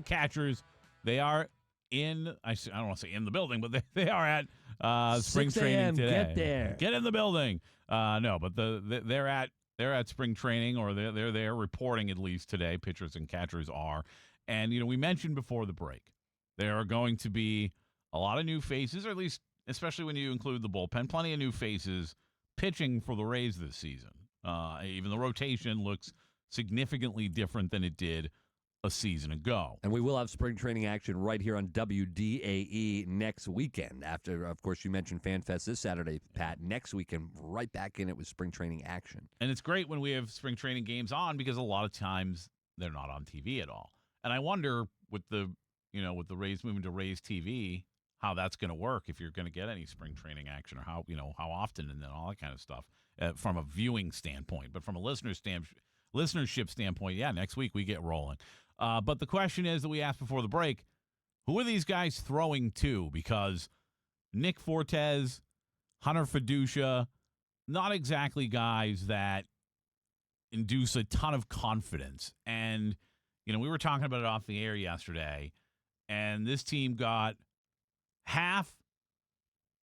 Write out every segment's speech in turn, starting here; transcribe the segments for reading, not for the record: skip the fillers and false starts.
Catchers, they are I don't want to say in the building, but they are at spring 6 training a.m., today. get there. Get in the building. No, but they're at spring training, or they're there reporting at least today. Pitchers and catchers are. And, we mentioned before the break, there are going to be a lot of new faces, or at least, especially when you include the bullpen, plenty of new faces pitching for the Rays this season. Even the rotation looks significantly different than it did a season ago. And we will have spring training action right here on WDAE next weekend. After, of course, you mentioned FanFest this Saturday, Pat. Next weekend, right back in it with spring training action. And it's great when we have spring training games on, because a lot of times they're not on TV at all. And I wonder with the Rays moving to Rays TV, how that's going to work, if you're going to get any spring training action, or how often, and then all that kind of stuff from a viewing standpoint. But from a listenership standpoint, yeah, next week we get rolling. But the question is that we asked before the break, who are these guys throwing to? Because Nick Fortes, Hunter Fiducia, not exactly guys that induce a ton of confidence. And, we were talking about it off the air yesterday, and this team got half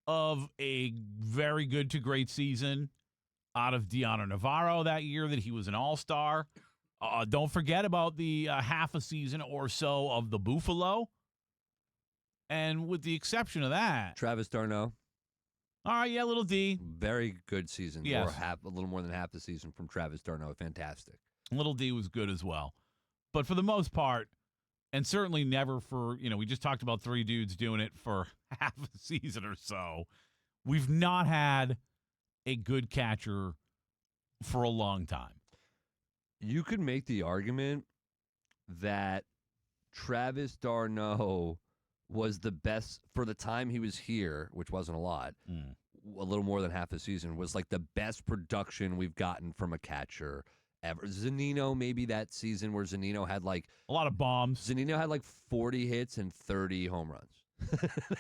of a very good to great season out of Deanna Navarro that year that he was an all-star. Don't forget about the half a season or so of the Buffalo. And with the exception of that, Travis d'Arnaud. All right, yeah, little D. Very good season. Yes. Or a little more than half the season from Travis d'Arnaud. Fantastic. Little D was good as well. But for the most part, and certainly never for, we just talked about three dudes doing it for half a season or so. We've not had a good catcher for a long time. You could make the argument that Travis d'Arnaud was the best for the time he was here, which wasn't a lot, a little more than half a season, was like the best production we've gotten from a catcher ever. Zunino, maybe that season where Zunino had like a lot of bombs. Zunino had like 40 hits and 30 home runs.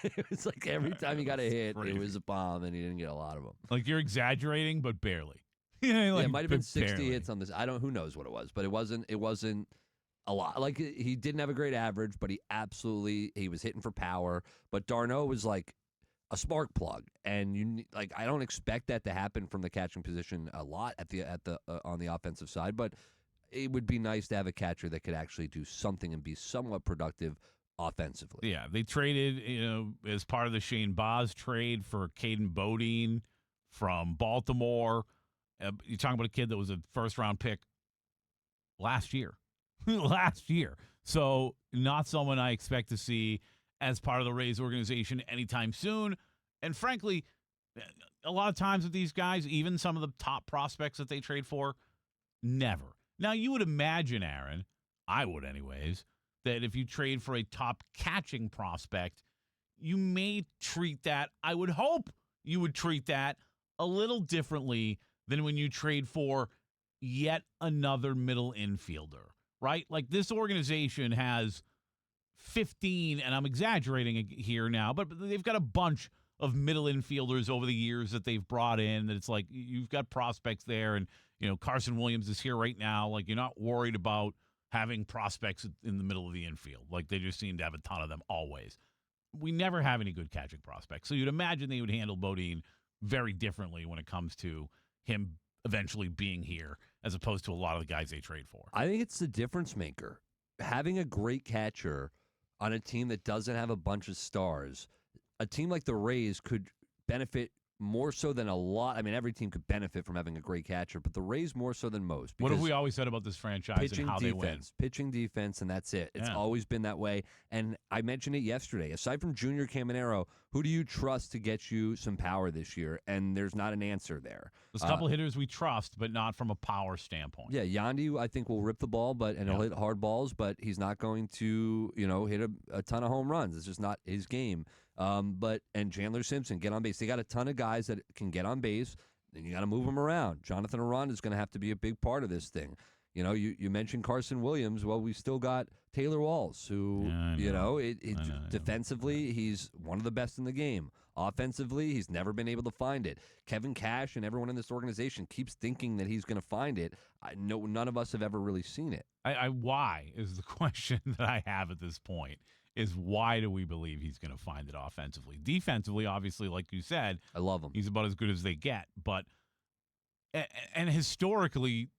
It was like every time he got a hit, it was a bomb, and he didn't get a lot of them. Like, you're exaggerating, but barely. It might have been 60 hits on this. Who knows what it was, but it wasn't a lot. Like, he didn't have a great average, but he was hitting for power. But d'Arnaud was like a spark plug, and I don't expect that to happen from the catching position a lot on the offensive side, but it would be nice to have a catcher that could actually do something and be somewhat productive offensively. Yeah, they traded, as part of the Shane Baz trade for Caden Bodine from Baltimore. You're talking about a kid that was a first-round pick last year. So not someone I expect to see as part of the Rays organization anytime soon. And frankly, a lot of times with these guys, even some of the top prospects that they trade for, never. Now, you would imagine, Aaron, I would anyways, that if you trade for a top catching prospect, you may treat that, I would hope you would treat that a little differently than when you trade for yet another middle infielder, right? Like, this organization has 15, and I'm exaggerating here now, but they've got a bunch of middle infielders over the years that they've brought in. That it's like you've got prospects there, and Carson Williams is here right now. Like, you're not worried about having prospects in the middle of the infield. Like, they just seem to have a ton of them always. We never have any good catching prospects, so you'd imagine they would handle Bodine very differently when it comes to him eventually being here, as opposed to a lot of the guys they trade for. I think it's the difference maker. Having a great catcher on a team that doesn't have a bunch of stars, a team like the Rays could benefit more so than a lot. I mean, every team could benefit from having a great catcher, but the Rays more so than most. What have we always said about this franchise and how they win? Pitching defense, and that's it. It's always been that way. And I mentioned it yesterday. Aside from Junior Caminero, who do you trust to get you some power this year? And there's not an answer there. There's a couple hitters we trust, but not from a power standpoint. Yeah, Yandy, I think, will rip the ball, and he'll hit hard balls, but he's not going to, hit a ton of home runs. It's just not his game. And Chandler Simpson, get on base. They got a ton of guys that can get on base. Then you got to move them around. Jonathan Aranda is going to have to be a big part of this thing. You mentioned Carson Williams. Well, we still got Taylor Walls, who, Yeah, you know, defensively, defensively, he's one of the best in the game. Offensively, he's never been able to find it. Kevin Cash and everyone in this organization keeps thinking that he's going to find it. None of us have ever really seen it. Why is the question that I have at this point, is why do we believe he's going to find it offensively? Defensively, obviously, like you said, I love him. He's about as good as they get. But, and historically,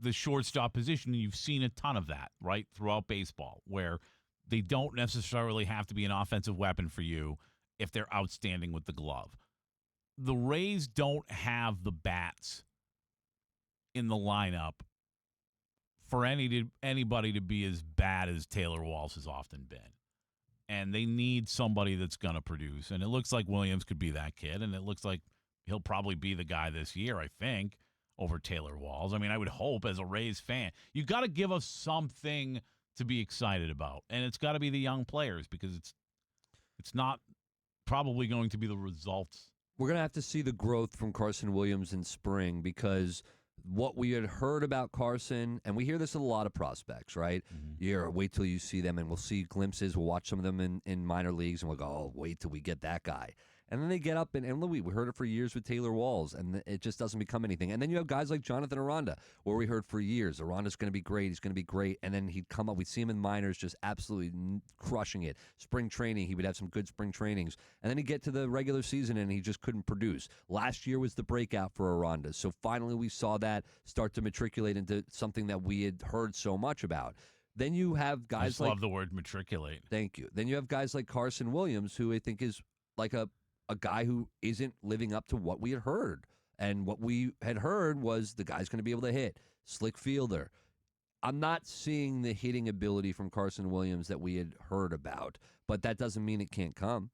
the shortstop position, you've seen a ton of that, right, throughout baseball, where they don't necessarily have to be an offensive weapon for you if they're outstanding with the glove. The Rays don't have the bats in the lineup for anybody to be as bad as Taylor Walsh has often been. And they need somebody that's going to produce. And it looks like Williams could be that kid, and it looks like he'll probably be the guy this year, I think, over Taylor Walls. I mean, I would hope as a Rays fan. You got to give us something to be excited about, and it's got to be the young players, because it's not probably going to be the results. We're going to have to see the growth from Carson Williams in spring, because what we had heard about Carson, and we hear this with a lot of prospects, right? Mm-hmm. Wait till you see them, and we'll see glimpses. We'll watch some of them in minor leagues, and we'll go, oh, wait till we get that guy. And then they get up, and we heard it for years with Taylor Walls, and it just doesn't become anything. And then you have guys like Jonathan Aranda, where we heard for years, Aranda's going to be great, he's going to be great. And then he'd come up, we'd see him in minors just absolutely crushing it. Spring training, he would have some good spring trainings. And then he'd get to the regular season, and he just couldn't produce. Last year was the breakout for Aranda. So finally we saw that start to matriculate into something that we had heard so much about. Then you have guys I just love the word matriculate. Thank you. Then you have guys like Carson Williams, who I think is like a guy who isn't living up to what we had heard. And what we had heard was the guy's going to be able to hit, slick fielder. I'm not seeing the hitting ability from Carson Williams that we had heard about, but that doesn't mean it can't come.